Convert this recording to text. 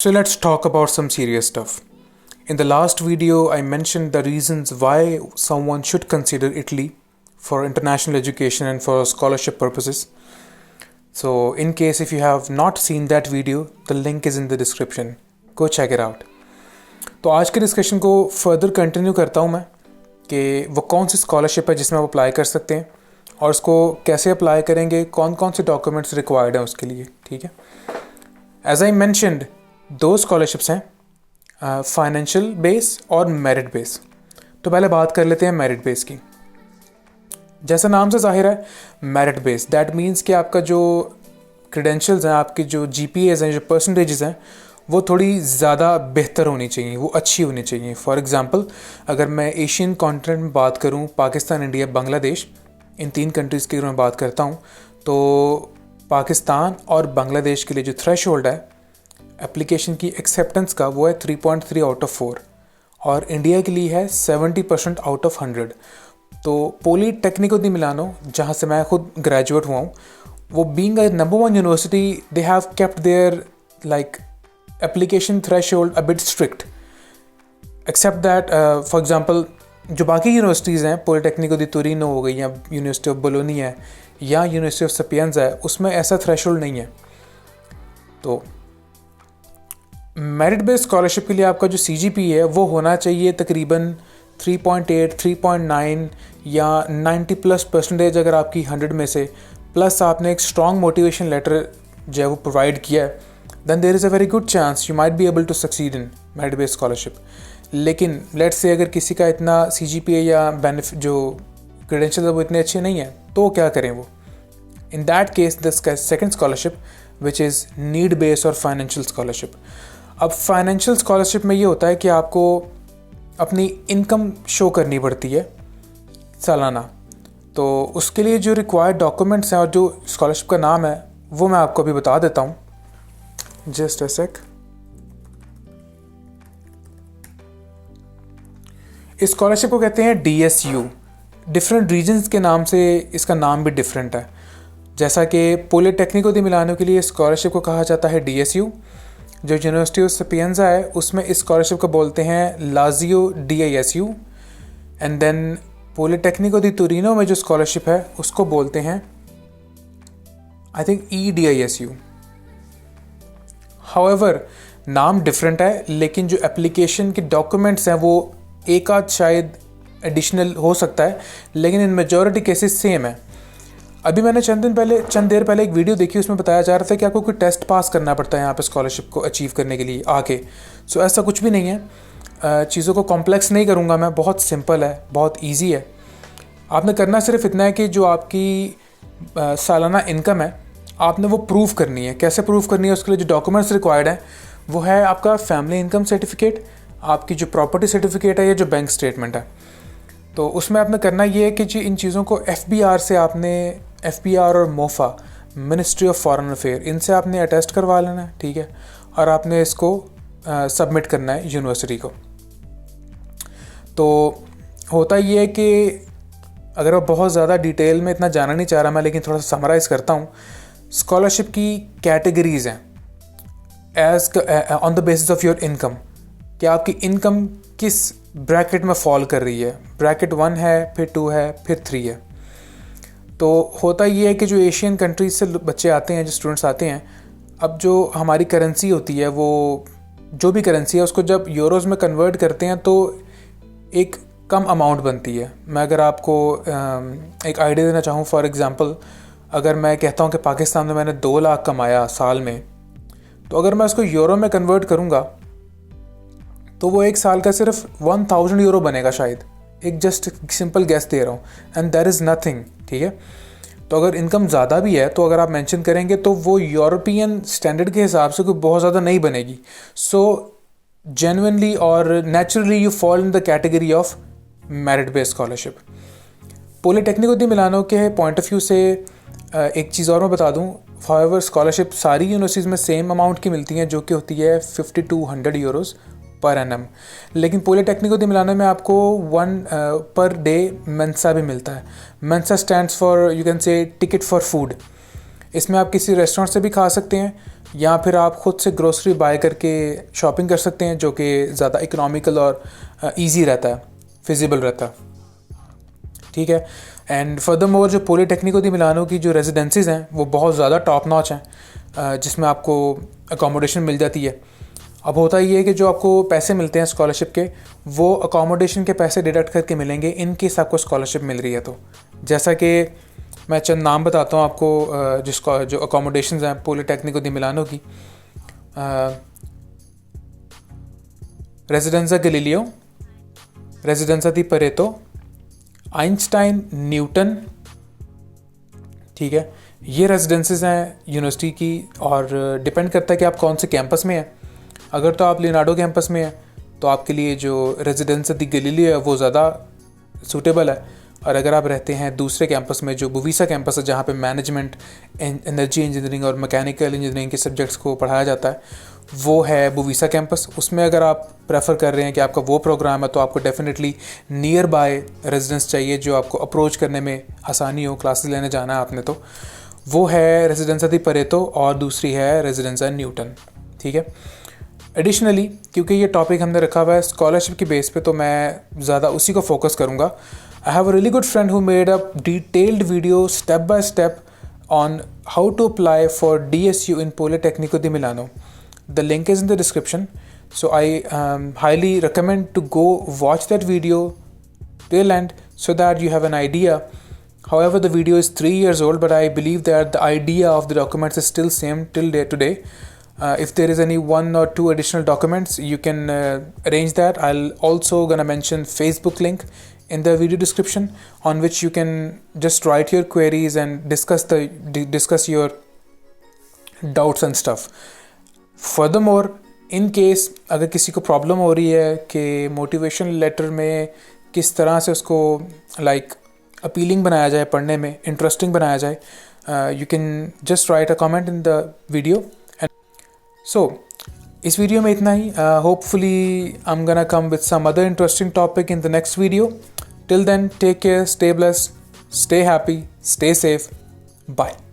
So let's talk about some serious stuff. In the last video, I mentioned the reasons why someone should consider Italy for international education and for scholarship purposes. So in case if you have not seen that video, the link is in the description. Go check it out. तो आज के discussion को further continue करता हूँ मैं कि वो कौन सी स्कॉलरशिप है जिसमें आप अप्लाई कर सकते हैं और उसको कैसे अप्लाई करेंगे, कौन कौन से डॉक्यूमेंट्स रिक्वायर्ड हैं उसके लिए. ठीक है. एज आई मैंशनड, दो स्कॉलरशिप्स हैं, फाइनेंशियल बेस और मेरिट बेस. तो पहले बात कर लेते हैं मेरिट बेस की. जैसा नाम से जाहिर है, मेरिट बेस, दैट मीन्स कि आपका जो क्रेडेंशियल्स हैं, आपकी जो GPAs हैं, जो परसेंटेजेस हैं, वो थोड़ी ज़्यादा बेहतर होनी चाहिए, वो अच्छी होनी चाहिए. फॉर एग्ज़ाम्पल, अगर मैं एशियन कॉन्टिनेंट में बात करूँ, पाकिस्तान, इंडिया, बांग्लादेश, इन तीन कंट्रीज़ की अगर मैं बात करता हूँ, तो पाकिस्तान और बांग्लादेश के लिए जो थ्रेश होल्ड है एप्लीकेशन की एक्सेप्टेंस का, वो है 3.3 आउट ऑफ 4 और इंडिया के लिए है 70% आउट ऑफ 100. तो पॉलीटेक्निको दी मिलानो, जहाँ से मैं खुद ग्रेजुएट हुआ हूँ, वो being a number 1 university, they have kept their like application threshold a bit strict. Except that for example जो बाकी यूनिवर्सिटीज़ हैं, पॉलीटेक्निको दी तुरिनो हो गई, या यूनिवर्सिटी ऑफ बोलोनी है, या यूनिवर्सिटी ऑफ सपियंजा है, उसमें ऐसा थ्रेशोल्ड नहीं है. तो मेरिट बेस्ड स्कॉलरशिप के लिए आपका जो CGPA है वो होना चाहिए तकरीबन 3.8, 3.9 या 90+% अगर आपकी 100 में से, प्लस आपने एक स्ट्रॉन्ग मोटिवेशन लेटर जो है वो प्रोवाइड किया है, then there is a very good chance you might be able to succeed in merit based scholarship. लेकिन लेट्स से अगर किसी का इतना CGPA या बेनिफिट जो क्रेडेंशियल है वो इतने अच्छे नहीं हैं, तो क्या करें वो? In that case the second scholarship which is need based और फाइनेंशियल स्कॉलरशिप. अब फाइनेंशियल स्कॉलरशिप में ये होता है कि आपको अपनी इनकम शो करनी पड़ती है सालाना. तो उसके लिए जो रिक्वायर्ड डॉक्यूमेंट्स हैं और जो स्कॉलरशिप का नाम है वो मैं आपको अभी बता देता हूँ. जस्ट अ सेक. इस स्कॉलरशिप को कहते हैं DSU. डिफरेंट रीजन्स के नाम से इसका नाम भी डिफरेंट है. जैसा कि पॉलीटेक्निको दी मिलानो के लिए स्कॉलरशिप को कहा जाता है DSU. जो यूनिवर्सिटी ऑफ सपियंजा है उसमें इस स्कॉलरशिप को बोलते हैं लाजियो DISU. एंड देन पॉलीटेक्निको दी तुरिनो में जो स्कॉलरशिप है उसको बोलते हैं आई थिंक EDISU. हाउएवर नाम डिफरेंट है, लेकिन जो एप्लीकेशन के डॉक्यूमेंट्स हैं वो एक आध शायद एडिशनल हो सकता है, लेकिन इन मेजॉरिटी केसेस सेम है. अभी मैंने चंद देर पहले एक वीडियो देखी, उसमें बताया जा रहा था कि आपको कोई टेस्ट पास करना पड़ता है यहाँ पे स्कॉलरशिप को अचीव करने के लिए आके. सो ऐसा कुछ भी नहीं है. चीज़ों को कॉम्प्लेक्स नहीं करूँगा मैं, बहुत सिंपल है, बहुत इजी है. आपने करना सिर्फ इतना है कि जो आपकी सालाना इनकम है आपने वो प्रूव करनी है. कैसे प्रूव करनी है? उसके लिए जो डॉक्यूमेंट्स रिक्वायर्ड हैं वो है आपका फैमिली इनकम सर्टिफिकेट, आपकी जो प्रॉपर्टी सर्टिफिकेट है या जो बैंक स्टेटमेंट है. तो उसमें आपने करना ये है कि जी इन चीज़ों को FBR से आपने, FBR और MOFA, ministry of foreign affair, इनसे आपने अटेस्ट करवा लेना है. ठीक है. और आपने इसको सबमिट करना है यूनिवर्सिटी को. तो होता ये है कि अगर मैं बहुत ज़्यादा डिटेल में इतना जाना नहीं चाह रहा मैं, लेकिन थोड़ा सा समराइज़ करता हूँ. स्कॉलरशिप की कैटेगरीज़ हैं as on the basis of your income, कि आपकी इनकम किस ब्रैकेट में फॉल कर रही है. ब्रैकेट 1 है, फिर 2 है, फिर 3 है. तो होता ये है कि जो एशियन कंट्रीज से बच्चे आते हैं, जो स्टूडेंट्स आते हैं, अब जो हमारी करेंसी होती है, वो जो भी करेंसी है उसको जब यूरोज़ में कन्वर्ट करते हैं तो एक कम अमाउंट बनती है. मैं अगर आपको एक आइडिया देना चाहूँ, फॉर एग्ज़ाम्पल अगर मैं कहता हूँ कि पाकिस्तान में मैंने 2 लाख कमाया साल में, तो अगर मैं उसको यूरो में कन्वर्ट करूँगा तो वो एक साल का सिर्फ 1000 यूरो बनेगा शायद. एक जस्ट सिंपल गैस दे रहा हूँ, एंड देयर इज़ नथिंग. ठीक है. तो अगर इनकम ज़्यादा भी है तो अगर आप मेंशन करेंगे तो वो यूरोपियन स्टैंडर्ड के हिसाब से कोई बहुत ज़्यादा नहीं बनेगी. सो जेन्युइनली और naturally you fall in the category of merit based scholarship. Politecnico di Milano के पॉइंट ऑफ व्यू से एक चीज़ और मैं बता दूँ. हाउएवर स्कॉलरशिप सारी यूनिवर्सिटीज़ में सेम अमाउंट की मिलती हैं, जो कि होती है 50 to 100 यूरोज़ पर एनम. लेकिन पॉलीटेक्निको दी मिलानो में आपको 1 पर डे मेंसा भी मिलता है. Mensa stands for, you can say, ticket for food. इसमें आप किसी रेस्टोरेंट से भी खा सकते हैं, या फिर आप ख़ुद से ग्रोसरी बाय करके शॉपिंग कर सकते हैं, जो कि ज़्यादा इकोनॉमिकल और ईजी रहता है, फिजिबल रहता है, ठीक है। एंड फर्दरमोर जो पॉलीटेक्निको दी मिलानो की जो रेजिडेंसीज़ हैं वो बहुत ज़्यादा टॉप नॉच हैं, जिसमें आपको अकोमोडेशन मिल जाती है। अब होता ये है कि जो आपको पैसे मिलते हैं स्कॉलरशिप के, वो अकोमोडेशन के पैसे डिडक्ट करके मिलेंगे इन केस आपको स्कॉलरशिप मिल रही है। तो जैसा कि मैं चंद नाम बताता हूँ आपको, जिसको जो अकोमोडेशंस हैं पॉलीटेक्निको दी मिलानो की, रेजिडेंजा गैलीलियो, रेजिडेंजा दी परेतो, आइंस्टाइन, न्यूटन, ठीक है। ये रेजिडेंसीज हैं यूनिवर्सिटी की, और डिपेंड करता है कि आप कौन से कैंपस में हैं। अगर तो आप लियोनार्डो कैंपस में हैं तो आपके लिए जो रेजिडेंसा दी गैलीलियो है वो ज़्यादा सूटेबल है, और अगर आप रहते हैं दूसरे कैंपस में जो बुवीसा कैंपस है, जहाँ पे मैनेजमेंट, एनर्जी इंजीनियरिंग और मैकेनिकल इंजीनियरिंग के सब्जेक्ट्स को पढ़ाया जाता है, वो है बुवीसा कैंपस। उसमें अगर आप प्रेफर कर रहे हैं कि आपका वो प्रोग्राम है, तो आपको डेफिनेटली नियर बाय रेजिडेंस चाहिए जो आपको अप्रोच करने में आसानी हो, क्लासेस लेने जाना है आपने, तो वो है रेजिडेंसा दी परेतो और दूसरी है रेजिडेंसा न्यूटन, ठीक है। एडिशनली क्योंकि ये टॉपिक हमने रखा हुआ है स्कॉलरशिप की बेस पे, तो मैं ज़्यादा उसी को फोकस करूँगा। I have a really good friend who made a detailed video step by step on how to apply for DSU in Politecnico di Milano. The link is in the description. So I highly recommend to go watch that video till end so that you have an idea. However, the video is 3 years old, but I believe that the idea of the documents is still same till day today. If there is any 1 or 2 additional documents, you can arrange that. I'll also gonna mention Facebook link in the video description, on which you can just write your queries and discuss your doubts and stuff. Furthermore, in case अगर किसी को problem हो रही है कि motivation letter में किस तरह से उसको लाइक अपीलिंग बनाया जाए, पढ़ने में इंटरेस्टिंग बनाया जाए, you can just write a comment in the video. And so इस वीडियो में इतना ही. Hopefully I'm gonna come with some other interesting topic in the next video. Till then, take care, stay blessed, stay happy, stay safe. Bye.